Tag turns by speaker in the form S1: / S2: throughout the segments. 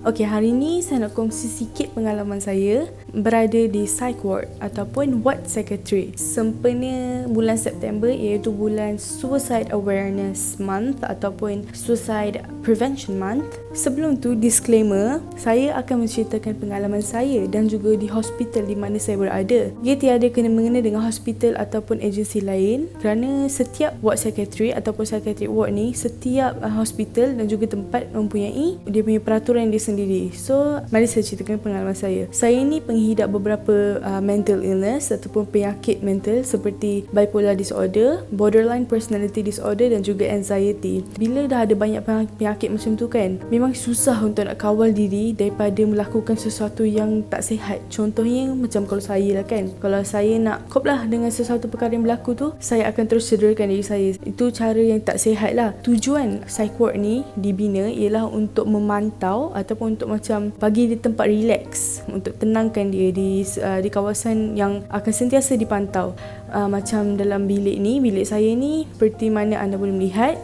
S1: Okey, hari ni saya nak kongsi sikit pengalaman saya berada di psych ward ataupun ward psychiatry sempena bulan September, iaitu bulan Suicide Awareness Month ataupun Suicide Prevention Month. Sebelum tu, disclaimer, saya akan menceritakan pengalaman saya dan juga di hospital di mana saya berada. Ia tiada kena-mengena dengan hospital ataupun agensi lain kerana setiap ward psychiatry ataupun psychiatric ward ni, setiap hospital dan juga tempat mempunyai dia punya peraturan dia sendiri. So, mari saya ceritakan pengalaman saya. Saya ni penghidap beberapa mental illness ataupun penyakit mental seperti bipolar disorder, borderline personality disorder dan juga anxiety. Bila dah ada banyak penyakit macam tu kan, memang susah untuk nak kawal diri daripada melakukan sesuatu yang tak sihat. Contohnya macam kalau saya lah kan, kalau saya nak cope lah dengan sesuatu perkara yang berlaku tu, saya akan terus cederakan diri saya. Itu cara yang tak sihat lah. Tujuan psych ward ni dibina ialah untuk memantau ataupun untuk macam bagi dia tempat relax, untuk tenangkan dia di kawasan yang akan sentiasa dipantau. Macam dalam bilik ni, bilik saya ni seperti mana anda boleh melihat,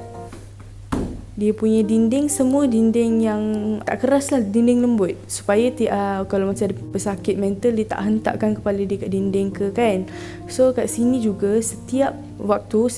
S1: dia punya dinding semua dinding yang tak keras lah, dinding lembut, supaya kalau macam ada pesakit mental, dia tak hentakkan kepala dia kat dinding ke kan. So kat sini juga setiap waktu,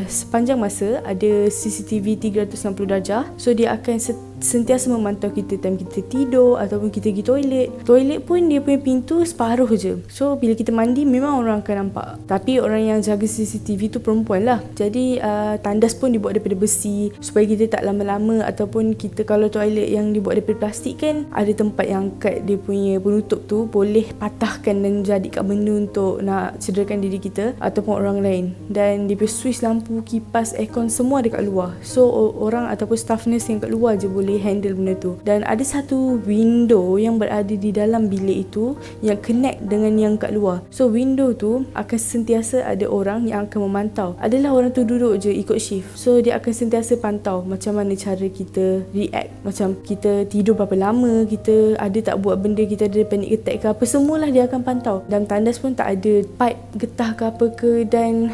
S1: sepanjang masa ada CCTV 360 darjah. So dia akan sentiasa memantau kita time kita tidur ataupun kita pergi toilet. Toilet pun dia punya pintu separuh je. So bila kita mandi memang orang akan nampak. Tapi orang yang jaga CCTV tu perempuan lah. Jadi tandas pun dibuat daripada besi supaya kita tak lama-lama, ataupun kita kalau toilet yang dibuat daripada plastik kan, ada tempat yang angkat dia punya penutup tu, boleh patahkan dan jadikan benda untuk nak cederakan diri kita ataupun orang lain. Dan dia punya switch lampu, kipas, aircon semua ada kat luar. So orang ataupun staff nurse yang kat luar je boleh handle benda tu. Dan ada satu window yang berada di dalam bilik itu yang connect dengan yang kat luar. So window tu akan sentiasa ada orang yang akan memantau. Adalah orang tu duduk je ikut shift. So dia akan sentiasa pantau macam mana cara kita react, macam kita tidur berapa lama, kita ada tak buat benda, kita ada panic attack ke apa, semualah dia akan pantau. Dan tandas pun tak ada pipe getah ke apa ke, dan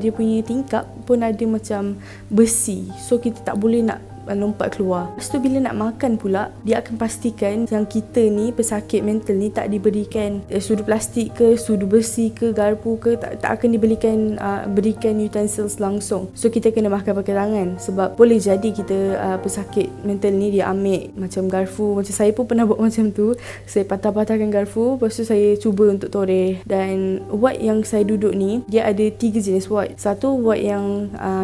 S1: dia punya tingkap pun ada macam besi. So kita tak boleh nak lompat keluar. Lepas tu bila nak makan pula, dia akan pastikan yang kita ni, pesakit mental ni, tak diberikan sudu plastik ke, sudu besi ke, garpu ke, tak akan berikan utensils langsung. So kita kena makan pakai tangan, sebab boleh jadi kita pesakit mental ni dia ambil macam garfu. Macam saya pun pernah buat macam tu. Saya patah-patahkan garfu, lepas tu saya cuba untuk toreh. Dan ward yang saya duduk ni, dia ada 3 jenis ward. Satu ward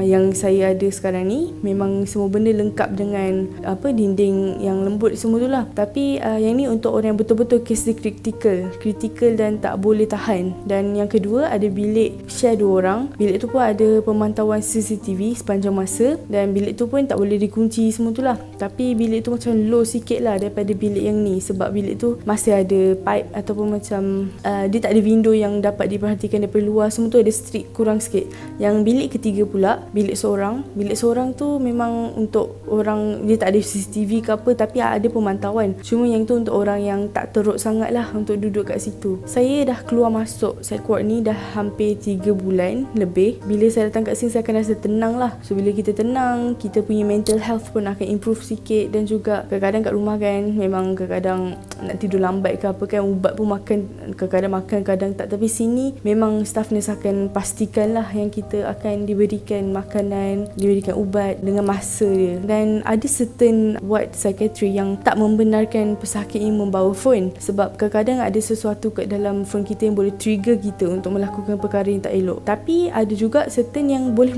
S1: yang saya ada sekarang ni, memang semua benda lengkap dengan dinding yang lembut semua tu lah. Tapi yang ni untuk orang yang betul-betul kes dia kritikal dan tak boleh tahan. Dan yang kedua, ada bilik share 2 orang. Bilik tu pun ada pemantauan CCTV sepanjang masa, dan bilik tu pun tak boleh dikunci semua tu lah. Tapi bilik tu macam low sikit lah daripada bilik yang ni, sebab bilik tu masih ada pipe ataupun macam dia tak ada window yang dapat diperhatikan daripada luar. Semua tu ada strict, kurang sikit. Yang bilik ketiga pula, bilik seorang tu memang untuk orang, dia tak ada CCTV ke apa, tapi ada pemantauan. Cuma yang tu untuk orang yang tak teruk sangat lah untuk duduk kat situ. Saya dah keluar masuk psych ward ni dah hampir 3 bulan lebih. Bila saya datang kat sini, saya akan rasa tenang lah. So bila kita tenang, kita punya mental health pun akan improve sikit. Dan juga kadang-kadang kat rumah kan, memang kadang-kadang nak tidur lambat ke apa kan, ubat pun makan, kadang-kadang makan, kadang tak. Tapi sini memang staff nurse akan pastikan lah yang kita akan diberikan makanan, diberikan ubat dengan masa dia. Dan ada certain ward psychiatry yang tak membenarkan pesakit ini membawa phone, sebab kadang-kadang ada sesuatu kat dalam phone kita yang boleh trigger kita untuk melakukan perkara yang tak elok. Tapi ada juga certain yang boleh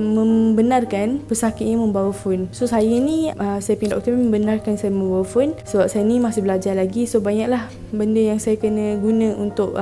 S1: membenarkan pesakit ini membawa phone. So saya ni, saya punya doktor membenarkan saya membawa phone sebab saya ni masih belajar lagi. So banyaklah benda yang saya kena guna untuk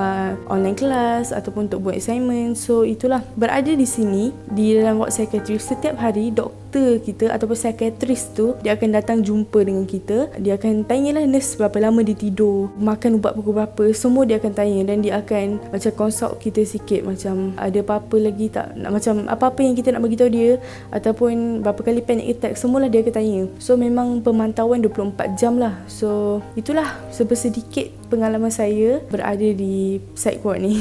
S1: online class ataupun untuk buat assignment. So itulah, berada di sini di dalam ward psychiatry, setiap hari doktor kita ataupun psychiatrist tu, dia akan datang jumpa dengan kita. Dia akan tanyalah nurse berapa lama dia tidur, makan ubat pukul berapa, semua dia akan tanya. Dan dia akan macam consult kita sikit, macam ada apa-apa lagi tak, macam apa-apa yang kita nak beritahu dia, ataupun berapa kali panic attack, semualah dia akan tanya. So memang pemantauan 24 jam lah. So itulah sebersedikit pengalaman saya berada di psych ward ni.